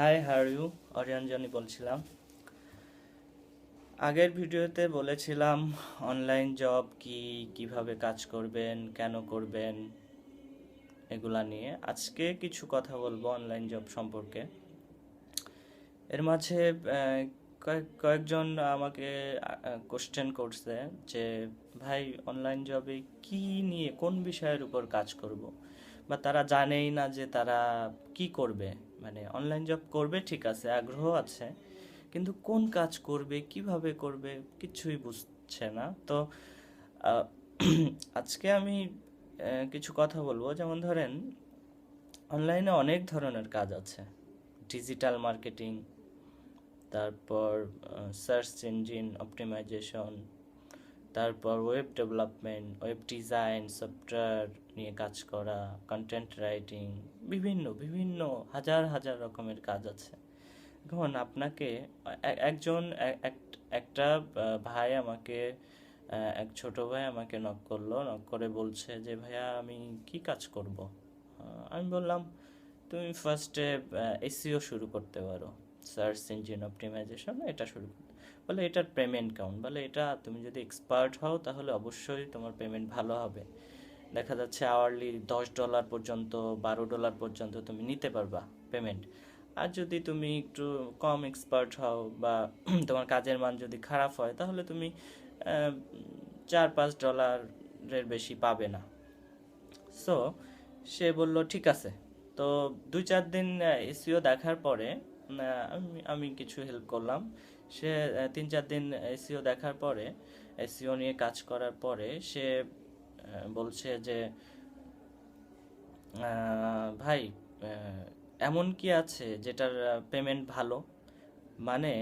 High, how are you? অরিয়াঞ্জনি বলছিলাম। আগের ভিডিওতে বলেছিলাম অনলাইন জব কি, কিভাবে কাজ করবেন, কেন করবেন, এগুলা নিয়ে আজকে কিছু কথা বলবো অনলাইন জব সম্পর্কে। এর মাঝে কয়েকজন আমাকে কোশ্চেন করছে যে ভাই, অনলাইন জবে কি নিয়ে, কোন বিষয়ের উপর কাজ করব, বা তারা জানেই না যে তারা কি করবে। মানে অনলাইন জব করবে, ঠিক আছে, আগ্রহ আছে, কিন্তু কোন কাজ করবে, কিভাবে করবে, কিছুই বুঝছে না। তো আহ, আজকে আমি কিছু কথা বলবো। যেমন ধরেন, অনলাইনে অনেক ধরনের কাজ আছে। ডিজিটাল মার্কেটিং, তারপর সার্চ ইঞ্জিন অপটিমাইজেশন, তারপর web development, web design, software নিয়ে কাজ করা, কন্টেন্ট রাইটিং, বিভিন্ন বিভিন্ন হাজার হাজার রকমের কাজ আছে। এখন আপনাকে একজন একটা ভাই আমাকে, এক ছোট ভাই আমাকে নক করলো, নক করে বলছে যে ভাইয়া, আমি কি কাজ করব? আমি বললাম, তুমি ফার্স্টে এসইও শুরু করতে পারো, সার্চ ইঞ্জিন অপটিমাইজেশন, এটা শুরু করতে। বলে এটার পেমেন্ট কেমন? বলে এটা তুমি যদি এক্সপার্ট হও তাহলে অবশ্যই তোমার পেমেন্ট ভালো হবে। দেখা যাচ্ছে আওয়ারলি $10 পর্যন্ত, $12 পর্যন্ত তুমি নিতে পারবা পেমেন্ট। আর যদি তুমি একটু কম এক্সপার্ট হও, বা তোমার কাজের মান যদি খারাপ হয়, তাহলে তুমি $4-5 বেশি পাবে না। সো সে বলল ঠিক আছে। তো 2-4 দিন এসইও দেখার পরে আমি কিছু হেল্প করলাম। সে 3-4 দিন এসইও দেখার পরে, এসইও নিয়ে কাজ করার পরে সে বলছে যে ভাই, এমন কি আছে যেটার পেমেন্ট ভালো? মানে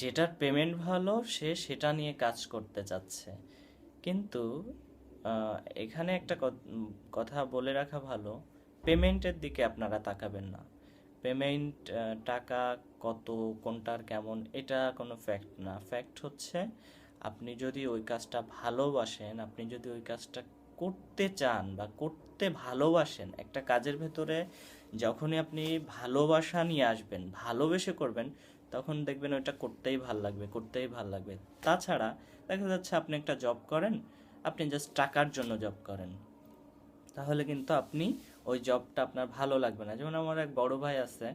যেটার পেমেন্ট ভালো সে সেটা নিয়ে কাজ করতে চাচ্ছে। কিন্তু এখানে একটা কথা বলে রাখা ভালো, পেমেন্টের দিকে আপনারা তাকাবেন না। পেমেন্ট, টাকা কত, কোনটার কেমন, এটা কোনো ফ্যাক্ট না। ফ্যাক্ট হচ্ছে, আপনি যদি ওই কাজটা ভালোবাসেন, আপনি যদি ওই কাজটা করতে চান বা করতে ভালোবাসেন, একটা কাজের ভেতরে যখনই আপনি ভালোবাসা নিয়ে আসবেন, ভালোবেসে করবেন, তখন দেখবেন ওইটা করতেই ভাল লাগবে, করতেই ভাল লাগবে। তাছাড়া দেখা যাচ্ছে আপনি একটা জব করেন, আপনি জাস্ট টাকার জন্য জব করেন, তাহলে কিন্তু আপনি ওই জবটা আপনার ভালো লাগবে না। যেমন আমার এক বড় ভাই আছে,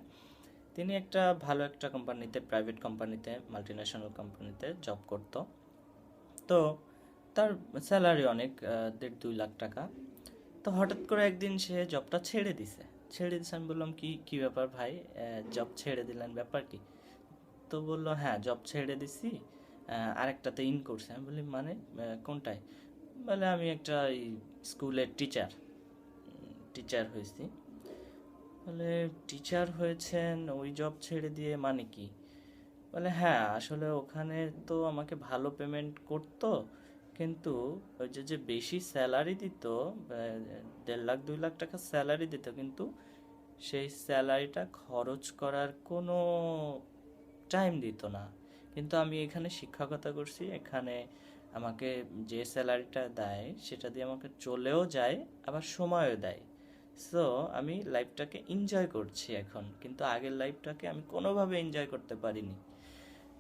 তিনি একটা ভালো একটা কোম্পানিতে, প্রাইভেট কোম্পানিতে, মাল্টিন্যাশনাল কোম্পানিতে জব করতো। তো তার স্যালারি অনেক, 1.5-2 লাখ টাকা। তো হঠাৎ করে একদিন সে জবটা ছেড়ে দিছে। আমি বললাম, কি কি ব্যাপার ভাই, জব ছেড়ে দিলেন, ব্যাপার কি? তো বললো, হ্যাঁ, জব ছেড়ে দিছি, আরেকটাতে ইন করছে। আমি বলি, মানে কোনটায়? বলে, আমি একটা স্কুলের টিচার টিচার হয়েছি। বলে, টিচার হয়েছেন, ওই জব ছেড়ে দিয়ে মানে কি? বলে, হ্যাঁ, আসলে ওখানে তো আমাকে ভালো পেমেন্ট করতো, কিন্তু ওই যে যে বেশি স্যালারি দিত, 1.5 লাখ 2 লাখ টাকা স্যালারি দিত, কিন্তু সেই স্যালারিটা খরচ করার কোনো টাইম দিত না। কিন্তু আমি এখানে শিক্ষকতা করছি, এখানে আমাকে যে স্যালারিটা দেয় সেটা দিয়ে আমাকে চলেও যায়, আবার সময়ও দেয়। সো আমি লাইফটাকে এনজয় করছি এখন, কিন্তু আগের লাইফটাকে আমি কোনোভাবে এনজয় করতে পারিনি।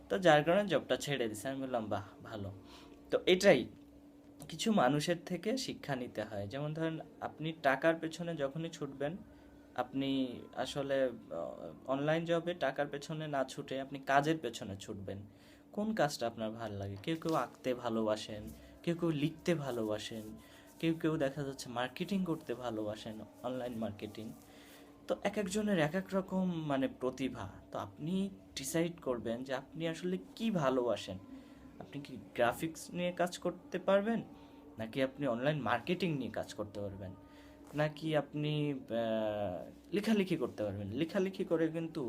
তো যার কারণে জবটা ছেড়ে দিছে। আমি বললাম, বাহ, ভালো। তো এটাই, কিছু মানুষের থেকে শিক্ষা নিতে হয়। যেমন ধরেন, আপনি টাকার পেছনে যখনই ছুটবেন, আপনি আসলে অনলাইন জবে টাকার পেছনে না ছুটে আপনি কাজের পেছনে ছুটবেন। কোন কাজটা আপনার ভালো লাগে? কেউ কেউ আঁকতে ভালোবাসেন, কেউ কেউ লিখতে ভালোবাসেন, কেউ কেউ দেখা যাচ্ছে মার্কেটিং করতে ভালোবাসেন, অনলাইন মার্কেটিং। তো এক একজনের এক এক রকম মানে প্রতিভা। তো আপনি ডিসাইড করবেন যে আপনি আসলে কি ভালোবাসেন। আপনি কি গ্রাফিক্স নিয়ে কাজ করতে পারবেন, নাকি আপনি অনলাইন মার্কেটিং নিয়ে কাজ করতে পারবেন, নাকি আপনি লেখালেখি করতে পারবেন? লেখালেখি করে কিন্তু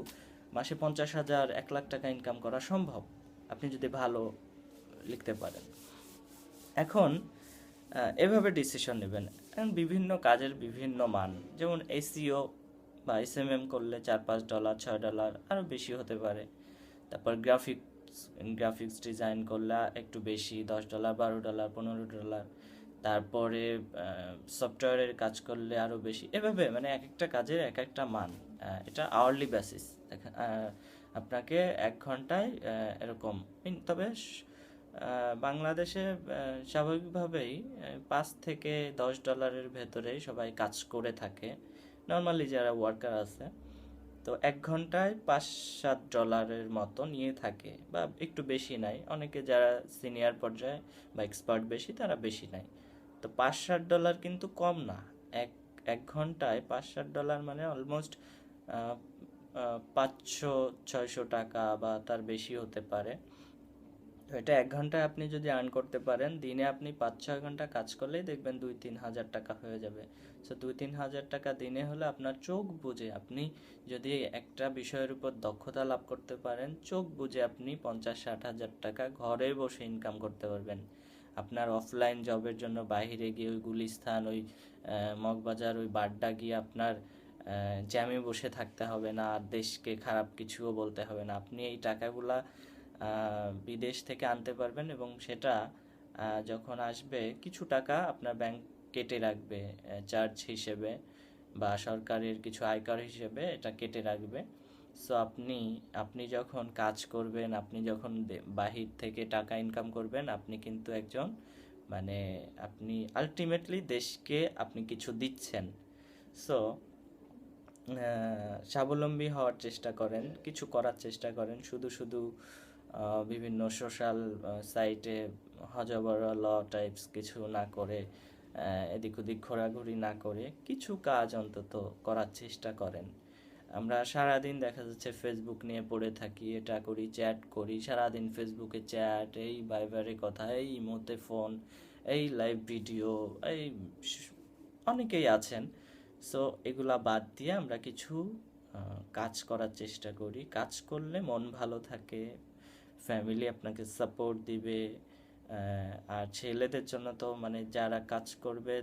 মাসে 50,000 1 লাখ টাকা ইনকাম করা সম্ভব, আপনি যদি ভালো লিখতে পারেন। এখন এভাবে ডিসিশন নেবেন। এখন বিভিন্ন কাজের বিভিন্ন মান। যেমন এসইও বা এসএমএম করলে $4-5, $6, আরও বেশি হতে পারে। তারপর গ্রাফিক্স গ্রাফিক্স ডিজাইন করলে একটু বেশি, $10, $12, $15। তারপরে সফটওয়্যারের কাজ করলে আরও বেশি, এভাবে মানে এক একটা কাজের এক একটা মান। এটা আওয়ারলি বেসিস। আপনাকে 1 ঘন্টায় এরকম তবে বাংলাদেশে স্বাভাবিকভাবেই 5 থেকে 10 ডলারের ভেতরেই সবাই কাজ করে থাকে, নর্মালি যারা ওয়ার্কার আছে। তো 1 ঘন্টায় 5-7 ডলারের মতো নিয়ে থাকে, বা একটু বেশি নেয় অনেকে, যারা সিনিয়র পর্যায়ে বা এক্সপার্ট বেশি তারা বেশি নেয়। তো 5-7 ডলার কিন্তু কম না। এক এক ঘন্টায় 5-7 ডলার মানে অলমোস্ট 500-600 টাকা বা তার বেশি হতে পারে। তো এটা 1 ঘন্টায় আপনি যদি আর্ন করতে পারেন, দিনে আপনি 5-6 ঘন্টা কাজ করলেই দেখবেন 2-3 হাজার টাকা হয়ে যাবে। সো 2-3 হাজার টাকা দিনে হলে আপনার চোখ বুজে, আপনি যদি একটা বিষয়ের উপর দক্ষতা লাভ করতে পারেন, চোখ বুজে আপনি 50-60 হাজার টাকা ঘরে বসে ইনকাম করতে পারবেন। আপনার অফলাইন জবের জন্য বাইরে গিয়ে ওই গুলিস্তান, ওই মগবাজার, ওই বাড্ডা গিয়ে আপনার জ্যামে বসে থাকতে হবে না, আর দেশকে খারাপ কিছুও বলতে হবে না। আপনি এই টাকাগুলা বিদেশ থেকে আনতে পারবেন, এবং সেটা যখন আসবে কিছু টাকা আপনার ব্যাংক কেটে রাখবে চার্জ হিসেবে, বা সরকারের কিছু আয়কর হিসেবে এটা কেটে রাখবে। সো আপনি যখন কাজ করবেন, আপনি যখন বাহির থেকে টাকা ইনকাম করবেন, আপনি কিন্তু একজন মানে আপনি আলটিমেটলি দেশকে আপনি কিছু দিচ্ছেন। সো স্বাবলম্বী হওয়ার চেষ্টা করেন, কিছু করার চেষ্টা করেন। শুধু শুধু বিভিন্ন সোশ্যাল সাইটে হজবর ল টাইপস কিছু না করে, এদিক ওদিক ঘোরাঘুরি না করে কিছু কাজ অন্তত করার চেষ্টা করেন। আমরা সারাদিন দেখা যাচ্ছে ফেসবুক নিয়ে পড়ে থাকি, এটা করি, চ্যাট করি, সারাদিন ফেসবুকে চ্যাট, এই ভাইবারে কথা, এই ইমোতে ফোন, এই লাইভ ভিডিও, এই অনেকেই আছেন। সো এগুলা বাদ দিয়ে আমরা কিছু কাজ করার চেষ্টা করি। কাজ করলে মন ভালো থাকে, ফ্যামিলি আপনাকে সাপোর্ট দিবে। আর ছেলেদের জন্য তো মানে যারা কাজ করবে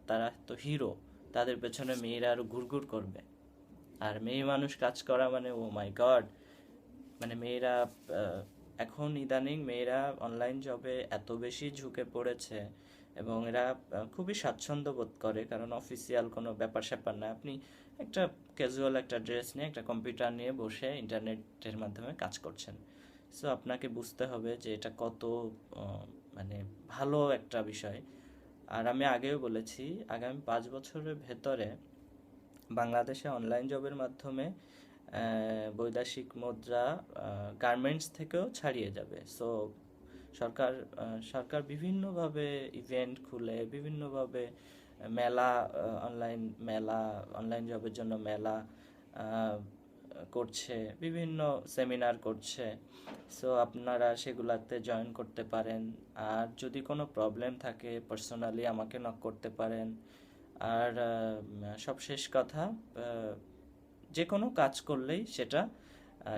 তারা তো হিরো, তাদের পেছনে মেয়েরা আরো ঘুরঘুর করবে। আর মেয়ে মানুষ কাজ করা মানে ও মাই গড, মানে মেয়েরা এখন ইদানিং মেয়েরা অনলাইন জবে এত বেশি ঝুঁকে পড়েছে, এবং এরা খুবই স্বাচ্ছন্দ্য বোধ করে, কারণ অফিসিয়াল কোনো ব্যাপার স্যাপার না। আপনি একটা ক্যাজুয়াল একটা ড্রেস নিয়ে, একটা কম্পিউটার নিয়ে বসে ইন্টারনেটের মাধ্যমে কাজ করছেন। সো আপনাকে বুঝতে হবে যে এটা কত মানে ভালো একটা বিষয়। আর আমি আগেও বলেছি, আগামী 5 বছরের ভেতরে বাংলাদেশে অনলাইন জবের মাধ্যমে বৈদেশিক মুদ্রা গার্মেন্টস থেকেও ছাড়িয়ে যাবে। সো সরকার বিভিন্নভাবে ইভেন্ট খুলে, বিভিন্নভাবে মেলা, অনলাইন জবের জন্য মেলা করছে, বিভিন্ন সেমিনার করছে। সো আপনারা সেগুলাতে জয়েন করতে পারেন। আর যদি কোনো প্রবলেম থাকে পার্সোনালি আমাকে নক করতে পারেন। আর সব শেষ কথা, যে কোনো কাজ করলেই সেটা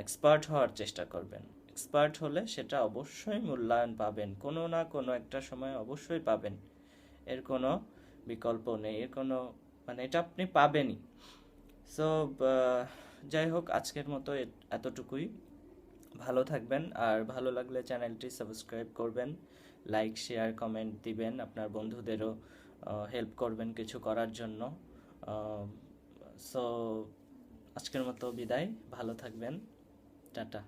এক্সপার্ট হওয়ার চেষ্টা করবেন। এক্সপার্ট হলে সেটা অবশ্যই মূল্যায়ন পাবেন, কোনো না কোনো একটা সময় অবশ্যই পাবেন। এর কোনো বিকল্প নেই, এর কোনো মানে এটা আপনি পাবেনই। সো যাই হোক, আজকের মতো এতটুকুই। ভালো থাকবেন, আর ভালো লাগলে চ্যানেলটি সাবস্ক্রাইব করবেন, লাইক, শেয়ার, কমেন্ট দিবেন, আপনার বন্ধুদেরও হেল্প করবেন কিছু করার জন্য। সো আজকের মতো বিদায়, ভালো থাকবেন, টাটা।